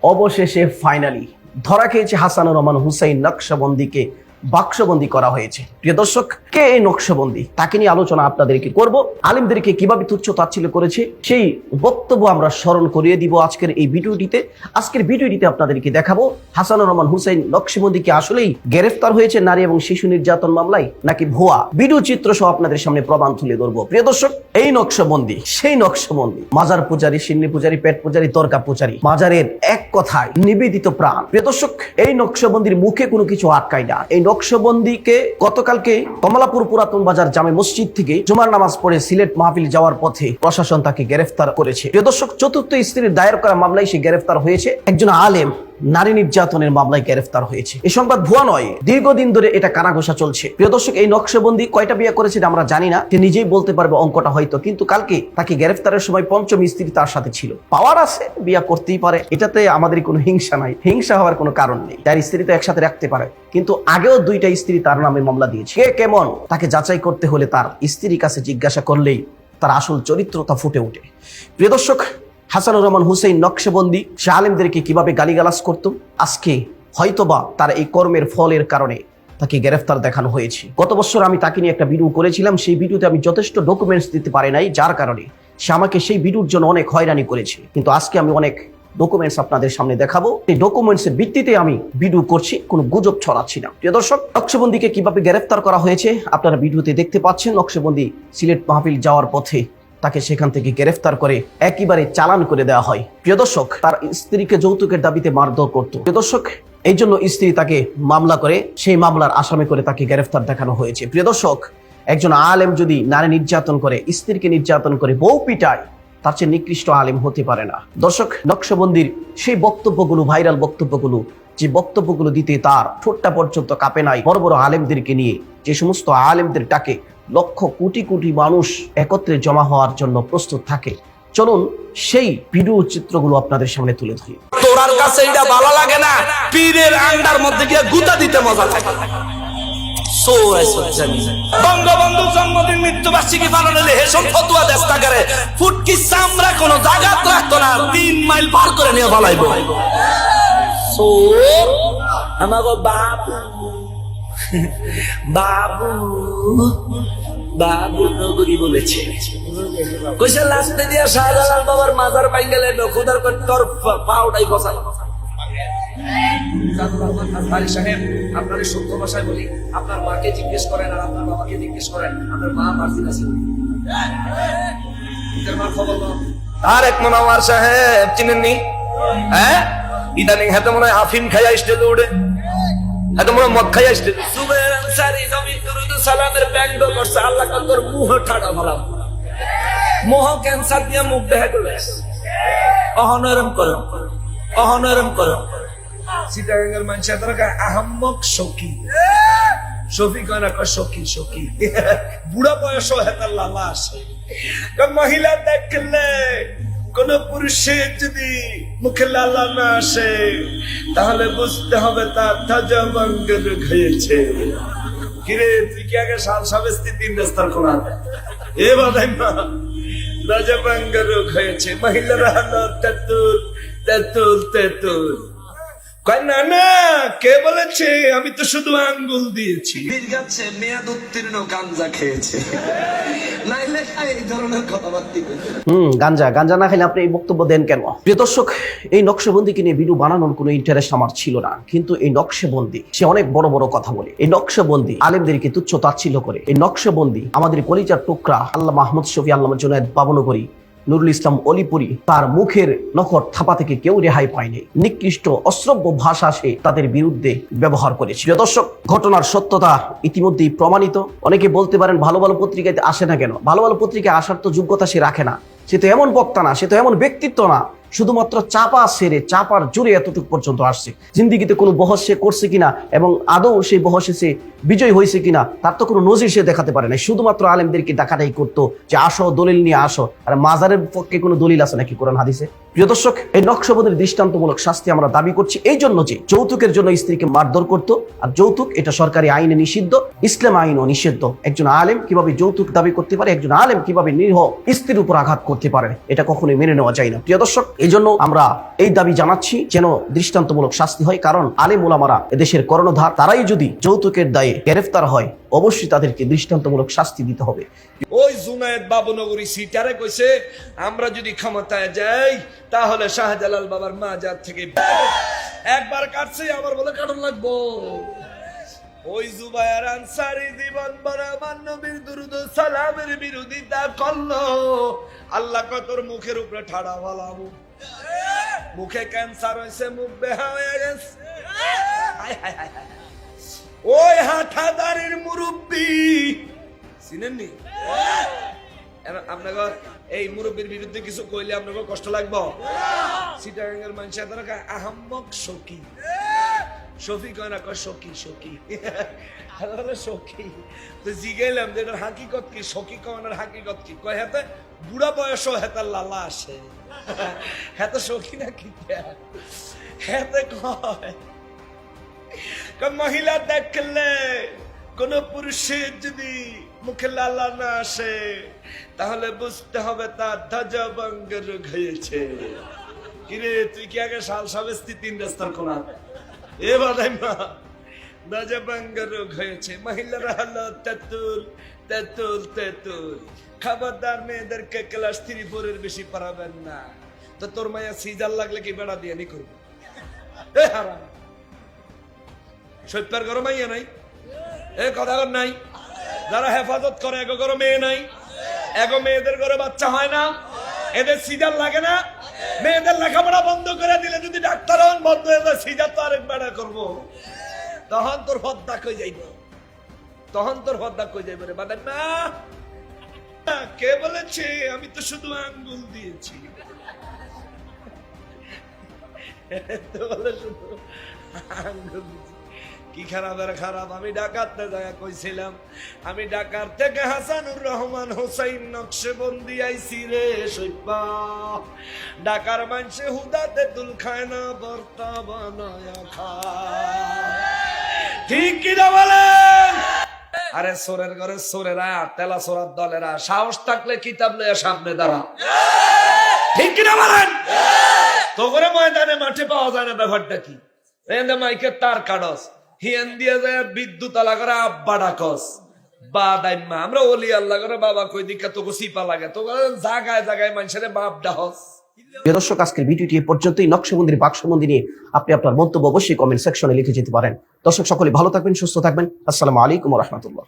অবশেষে ফাইনালি ধরা খেয়েছে হাসানুর রহমান হুসাইন নকশবন্দিকে বাক্সবন্দি করা হয়েছে। প্রিয় দর্শক, কে এই নকশবন্দি তাকে নিয়ে আলোচনা আপনাদেরকে করব। আলেমদেরকে কিভাবে তুচ্ছ তাচ্ছিল্য করেছে সেই বক্তব্য আমরা স্মরণ করিয়ে দিব আজকের এই ভিডিওটিতে। আজকের ভিডিওটিতে আপনাদেরকে দেখাবো হাসানুর রহমান হুসাইন নকশবন্দি কি আসলেই গ্রেফতার হয়েছে নারী এবং শিশু নির্যাতন মামলায় নাকি ভুয়া। ভিডিও চিত্র সহ আপনাদের সামনে প্রমাণ তুলে ধরবো। প্রিয় দর্শক, এই নকশবন্দি সেই নকশবন্দি মাজার পূজারী, সিন্নি পূজারী, পেট পূজারী, দরগা পূজারী, মাজারের এক কথায় নিবেদিত প্রাণ। প্রিয় দর্শক, এই নকশবন্দির মুখে কোনো কিছু আটকায় না। এই নকশবন্দিকে গতকালকে কমলাপুর পুরাতন বাজার জামে মসজিদ থেকে জুমার নামাজ পড়ে সিলেট মাহফিল যাওয়ার পথে প্রশাসন তাকে গ্রেফতার করেছে। প্রিয় দর্শক, চতুর্থ স্ত্রীর দায়ের করা মামলায় সে গ্রেফতার হয়েছে। একজন আলেম নারী নির্যাতনের মামলায় গ্রেফতার হয়েছে। এই সংবাদ ভুয়া নয়, দীর্ঘদিন ধরে এটা কানাঘোষা চলছে। প্রিয় দর্শক, এই নকশবন্দি কয়টা বিয়ে করেছে আমরা জানি না, সে নিজেই বলতে পারবে অঙ্কটা হয়তো, কিন্তু কালকে তাকে গ্রেফতারের সময় পঞ্চম স্ত্রী তার সাথে ছিল। পাওয়ার আছে, বিয়ে করতেই পারে, এটাতে আমাদের কোনো হিংসা নাই, হিংসা হওয়ার কোনো কারণ নেই। তার স্ত্রী তো একসাথে রাখতে পারে, কিন্তু আগেও দুইটা স্ত্রী তার নামে মামলা দিয়েছে। কে কেমন তাকে যাচাই করতে হলে তার স্ত্রীর কাছে জিজ্ঞাসা করলেই তার আসল চরিত্রতা ফুটে ওঠে। প্রিয় দর্শক, হাসানুর রহমান হুসাইন নকশবন্দি সে আলেমদেরকে কিভাবে গালিগালাজ করত, আজকে হয়তোবা তার এই কর্মের ফলের কারণে তাকে গ্রেফতার দেখানো হয়েছে। গত বছর আমি তাকে নিয়ে একটা ভিডিও করেছিলাম, সেই ভিডিওতে আমি যথেষ্ট ডকুমেন্টস দিতে পারি নাই, যার কারণে সে আমাকে সেই ভিডিওর জন্য অনেক হয়রানি করেছে। কিন্তু আজকে আমি অনেক ডকুমেন্টস আপনাদের সামনে দেখাবো। এই ডকুমেন্টসের ভিত্তিতে আমি ভিডিও করছি, কোনো গুজব ছড়াচ্ছি না। প্রিয় দর্শক, নকশবন্দিকে কিভাবে গ্রেফতার করা হয়েছে আপনারা ভিডিওতে দেখতে পাচ্ছেন। নকশবন্দি সিলেট মাহফিল যাওয়ার পথে তাকে সেখান থেকে গ্রেফতার করে একেবারে চালান করে দেওয়া হয়। প্রিয় দর্শক, তার স্ত্রীকে যৌতুকের দাবিতে মারধর করত। প্রিয় দর্শক, এই জন্য স্ত্রী তাকে মামলা করে সেই মামলার আসামি করে তাকে গ্রেফতার দেখানো হয়েছে। প্রিয় দর্শক, একজন আলেম যদি নারী নির্যাতন করে, স্ত্রীকে নির্যাতন করে, বউ পিটায়, তার চেয়ে নিকৃষ্ট আলেম হতে পারে না। দর্শক, নকশবন্দির সেই বক্তব্যগুলো, ভাইরাল বক্তব্যগুলো, যে বক্তব্যগুলো দিতে তার ঠোঁটটা পর্যন্ত কাঁপে নাই, বড় বড় আলেমদেরকে নিয়ে যে সমস্ত আলেমদের ডাকে লক্ষ কোটি কোটি মানুষ একত্রে জমা হওয়ার জন্য প্রস্তুত থাকে। চলুন সেই ভিডিও চিত্রগুলো আপনাদের সামনে তুলে ধরি। তোরার কাছে এটা ভালো লাগে না, পীরের আন্ডার মধ্যে গিয়ে গুতা দিতে মজা লাগে। বঙ্গবন্ধু জন্মদিন মৃত্যুবার্ষিকী পালন হলে হেসম ফতুয়া দেশটা করে ফুটকি চামড়া কোনো জায়গাত রাখতো না, 3 মাইল পার করে নিয়ে ফলাইব। আমাগো বাবু বাবু বাবু নগরী বলেছে, কইছে লাস্টে দিয়া শাহজালাল বাবার মাজার বাইঙ্গালে খোদার করে তোর পাউডাই বসাল। সাহেব, আপনার সত্য ভাষায় বলি, আপনার মাকে জিজ্ঞেস করেন আর আপনার বাবাকে জিজ্ঞেস করেন, আপনার মা মার্জিন আছে আর এক মনোয়ার সাহেব চিনেননি? হ্যাঁ, ইদানিং হাতে মনে হয় আফিম খাইয়া স্টেজে উঠে, হাতে মনে হয় মদ খাইয়া স্টেজে সুবের আনসারী জমিন দুরুদ সালামের ব্যঙ্গ করছে। আল্লাহ কর মুহ ঠাড়া ভালাম, মোহ ক্যান্সার দিয়ে মুখ দেখা গেল। অহনরম করো, অহনরম করো। চিটাগাঙ্গের মানুষ আহম্মক শৌকি, শফি কয় না, শৌকি শৌকি। বুড়া বয়স হেতার লালা আসে। মহিলা দেখলে কোন পুরুষের যদি মুখে লালা না আসে তাহলে বুঝতে হবে তার তাজা বাঙ্গ রোগ হয়েছে। কিরে, তুই কি আগে সাল সাবেস্তি 3 রাস্তার খোলা এ বাদাই না, তাজা বাঙ্গ রোগ হয়েছে। মহিলারা হলো তেতুল তেতুল তেতুল। না না, কে বলেছে? আমি তো শুধু আঙ্গুল দিয়েছি। গাছে মেয়াদ উত্তীর্ণ গাঞ্জা খেয়েছে, নাইলে এই ধরনের কথাবার্তা। গাঞ্জা গাঞ্জা না খেলে আপনি এই বক্তব্য দেন কেন? প্রিয় দর্শক, এই নকশবন্দিকে নিয়ে ভিডিও বানানোর কোনো ইন্টারেস্ট আমার ছিল না, কিন্তু এই নকশবন্দি সে অনেক বড় বড় কথা বলে। এই নকশবন্দি আলেমদেরকে তুচ্ছ তাচ্ছিল্য করে। এই নকশবন্দি আমাদের কলিজার টুকরা আল্লাহ মাহমুদ শফি, আল্লামা জুনায়েদ বাবনগরী, নুরুল ইসলাম অলিপুরি, তার মুখের নখর থাপা থেকে কেউ রেহাই পায়নি। নিকৃষ্ট অশ্রব্য ভাষা সে তাদের বিরুদ্ধে ব্যবহার করেছে। দর্শক, ঘটনার সত্যতা ইতিমধ্যেই প্রমাণিত। অনেকে বলতে পারেন ভালো ভালো পত্রিকাতে আসে না কেন? ভালো ভালো পত্রিকায় আসার তো যোগ্যতা সে রাখে না, সে তো এমন বক্তা না, সে তো এমন ব্যক্তিত্ব না। শুধুমাত্র চাপা সেরে, চাপার জোরে এতটুকু পর্যন্ত আসছে। জিন্দিগিতে কোনো বহস সে করছে কিনা এবং আদৌ সেই বহসে সে বিজয় হয়েছে কিনা তার তো কোনো নজির সে দেখাতে পারে না। শুধুমাত্র আলেমদেরকে ডাকাটাই করতো যে আসো, দলিল নিয়ে আসো। আর মাজারের পক্ষে কোনো দলিল আছে নাকি কোরআন হাদিসে? প্রিয় দর্শক, এই নকশবন্দির দৃষ্টান্তমূলক শাস্তি আমরা দাবি করছি এই জন্য যে যৌতুকের জন্য স্ত্রীকে মারধর করতো। আর যৌতুক এটা সরকারি আইনে নিষিদ্ধ, ইসলাম আইনও নিষিদ্ধ। একজন আলেম কিভাবে যৌতুক দাবি করতে পারে, একজন আলেম কিভাবে নিরীহ স্ত্রীর উপর আঘাত করতে পারে, এটা কখনোই মেনে নেওয়া যায় না। প্রিয় দর্শক, এই জন্য আমরা এই দাবি জানাচ্ছি যেন দৃষ্টান্তমূলক শাস্তি হয়, কারণ আলেম ওলামারা এদেশের কর্ণধার, তারাই যদি যৌতুকের দায়ে গ্রেফতার হয় অবশ্যই তাদেরকে দৃষ্টান্তমূলক শাস্তি দিতে হবে। ওই জুনায়েদ বাবুনগরী সিটারে কইছে আমরা যদি ক্ষমতায় যাই তাহলে শাহজালাল বাবার মাজার থেকে একবার কাটছে আবার বলে কাটন লাগবো। ওই জুবায়ের আনসারী জীবন বরাবর নবীর দুরূদ ও সালামের বিরোধিতা করলো। আল্লাহ কয় তোর মুখের উপরে ঠাড়া ফালাবো, মুখে ক্যান্সার হয়েছে, মুখ বেহা হয়ে গেছে। ওই হাটাদারির মুরব্বী চিনেননি? আপনাকে এই মুরব্বীর বিরুদ্ধে কিছু কইলে আপনাকে কষ্ট লাগবো? সিটাগাঙ্গের মানুষ আহম্মক সখী, শফি কয় না, কয় সখী সখী সখী। তো জিগাইলাম যে এটার হাকিকত কি, সখী কয়নার হাকিকত কি? কয় হাতে বুড়া বয়সও হেতার লালা আসে, হেতে সখী না কি? হেতে কয় মহিলা দেখলে কোন পুরুষের যদি মুখে লালা না আসে তাহলে বুঝতে হবে তার ধ্বজভঙ্গ রোগ হয়েছে। কিরে তুই কি আগে সাল সাবেস্তি 3 রাস্তার কোনা এ বাদাই মা, ধ্বজভঙ্গ রোগ হয়েছে। মহিলারা হলো তেঁতুল তেঁতুল তেঁতুল। খবরদার মেয়েদেরকে ক্লাস 3-4 এর বেশি পড়াবেন না। তো তোর মায়া সিজার লাগলে কি বেড়া দিয়ে নি করবো? এ হারাম সত্যের ঘর মাইয়া নাই, এ কথা নাই। যারা হেফাজত করে এগো ঘরে মেয়ে নাই, এগো মেয়েদের ঘরে বাচ্চা হয় না, এদের সিজার লাগে না। মেয়েদের লেখাপড়া বন্ধ করে দিলে যদি ডাক্তার হন বন্ধ হয়ে যায়, সিজার তো আরেক বেড়া করবো, তখন তোর হদ্দা কই যাইব, তখন তোর হদ্দা কই যাইব রে বাদান না। কে বলেছে? আমি তো শুধু আঙ্গুল দিয়েছি। তো বলে শুধু আঙ্গুল দিয়েছি। কি খারাপের খারাপ। আমি ডাকাতে জায়গা কইছিলাম, আমি ঢাকার থেকে হাসানুর রহমান হোসাইন নকশবন্দি আইছি রে সইপা। ঢাকার মানুষে হুদাতে দুল খায় না, বর্তা বানায়া খায়। ঠিক কিনা বলেন? আরে সোরের ঘরে সোরেরা, তেলা সোরার দলেরা সাহস থাকলে কিতাব লইয়া সামনে দাঁড়া। ঠিক কিনা বলেন? তো করে ময়দানে মাঠে পাওয়া যায় না, ব্যাপারটা কি? মাইকের তার কাটস, হিয়ান দিয়া যায় বিদ্যুৎ আলা করে আব্বা ডাকস বা দাইমা। আমরা ওলি আল্লাহ করে বাবা কই দিকা তোকে সিপা লাগে, তো জায়গায় জায়গায় মানুষের বাপ ডাহস। প্রিয় দর্শক, আজকের ভিডিওটি এ পর্যন্তই। নকশবন্দির বাক্সবন্দি নিয়ে আপনি আপনার মন্তব্য অবশ্যই কমেন্ট সেকশনে লিখে যেতে পারেন। দর্শক সকলে ভালো থাকবেন, সুস্থ থাকবেন। আসসালামু আলাইকুম ওয়া রাহমাতুল্লাহ।